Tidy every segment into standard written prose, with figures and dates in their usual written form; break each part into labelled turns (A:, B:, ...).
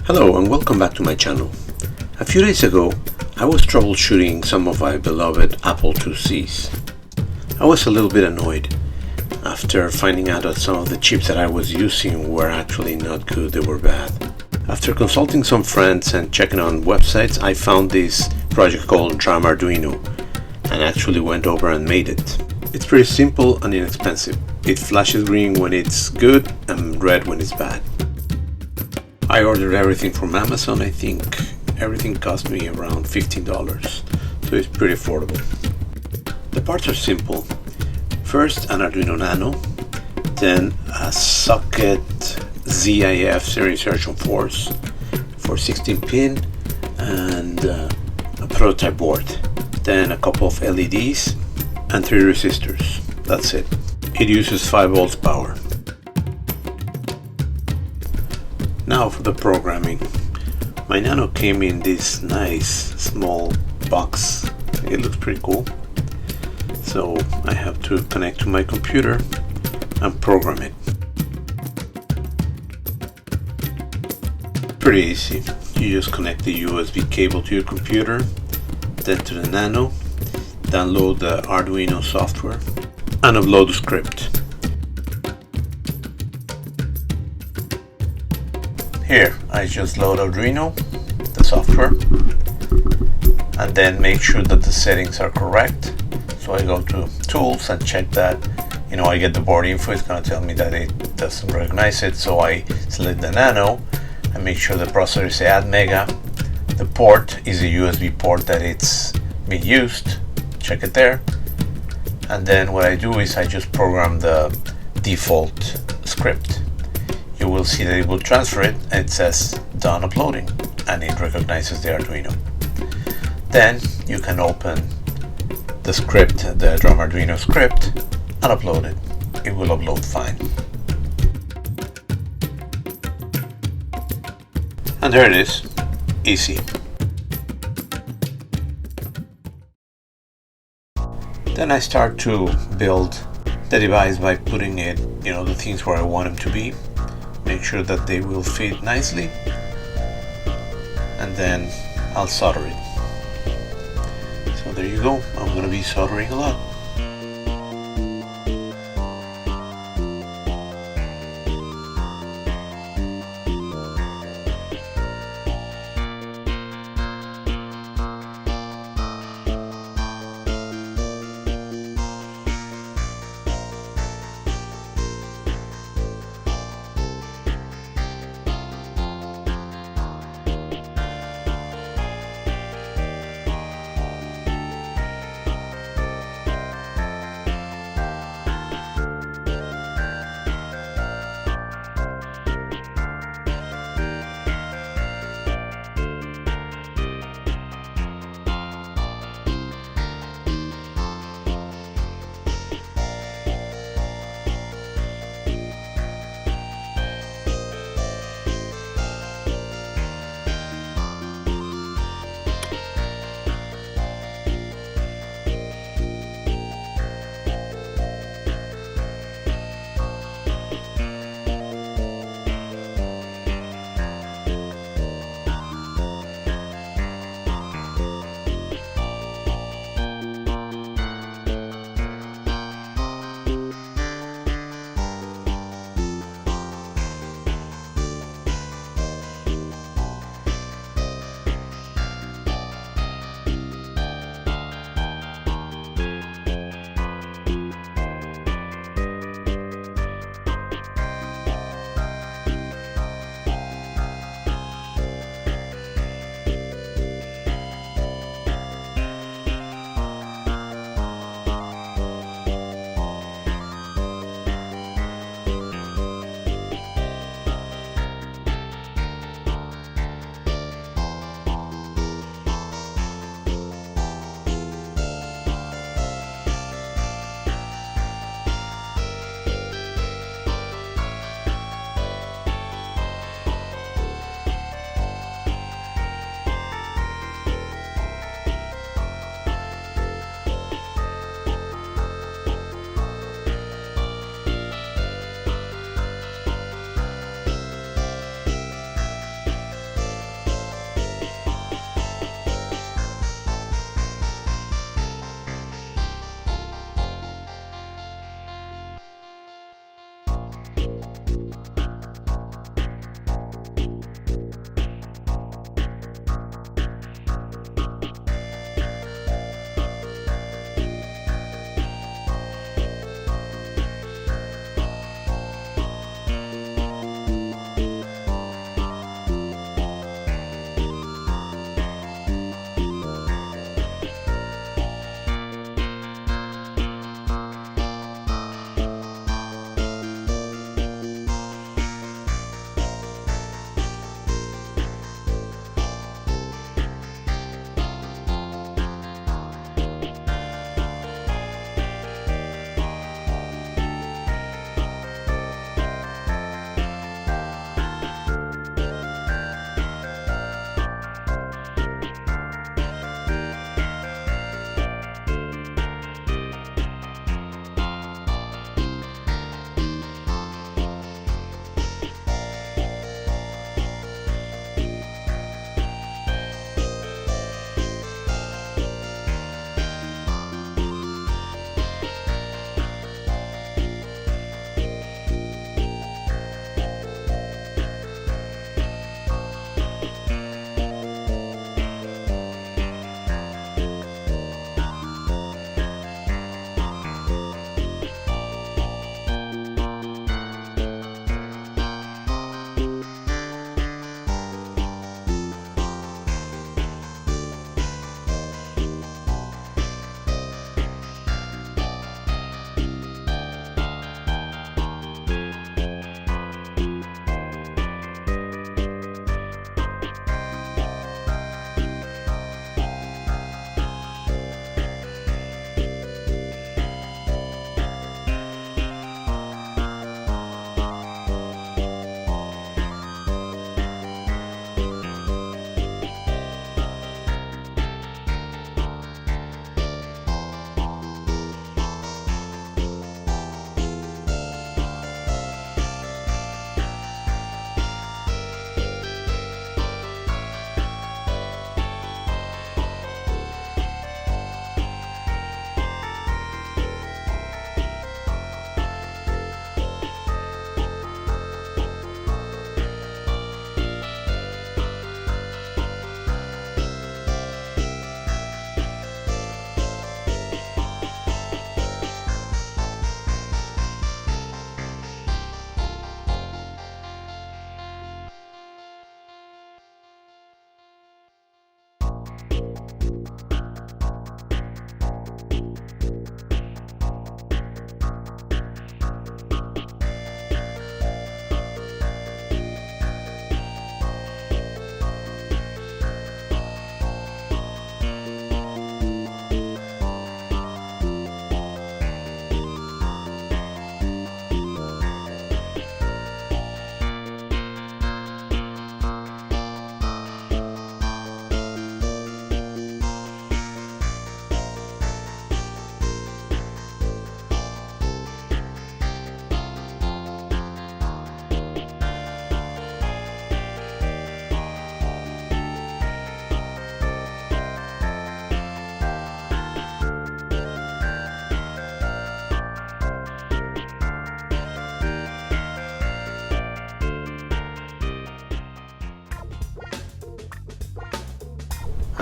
A: Hello and welcome back to my channel. A few days ago I was troubleshooting some of my beloved Apple IIc's. I was a little bit annoyed after finding out that some of the chips that I was using were actually not good, they were bad. After consulting some friends and checking on websites, I found this project called DRAM Arduino and actually went over and made it. It's pretty simple and inexpensive. It flashes green when it's good and red when it's bad. I ordered everything from Amazon. I think everything cost me around $15, so it's pretty affordable. The parts are simple. First, an Arduino Nano, then a socket ZIF series insertion force for 16 pin and a prototype board, then a couple of LEDs and 3 resistors. That's it. It uses 5 volts power. Now for the programming. My Nano came in this nice small box. It looks pretty cool. So I have to connect to my computer and program it. Pretty easy. You just connect the USB cable to your computer, then to the Nano, download the Arduino software and upload the script. Here, I just load Arduino, the software, and then make sure that the settings are correct. So I go to Tools and check that, I get the board info. It's going to tell me that it doesn't recognize it. So I select the Nano and make sure the processor is ATmega. The port is a USB port that it's being used. Check it there. And then what I do is I just program the default script. You will see that it will transfer it and it says done uploading and it recognizes the Arduino. Then you can open the script, the DRAM Arduino script, and upload it. It will upload fine. And there it is. Easy. Then I start to build the device by putting it, the things where I want them to be. Make sure that they will fit nicely, and then I'll solder it. So there you go. I'm going to be soldering a lot.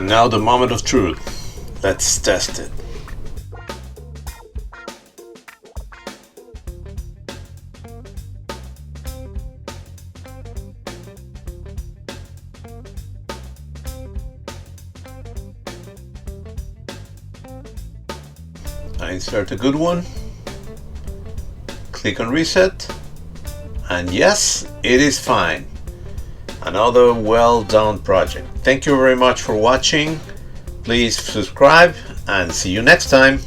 A: And now the moment of truth. Let's test it. I insert a good one, click on reset, and yes, it is fine. Another well done project. Thank you very much for watching. Please subscribe and see you next time.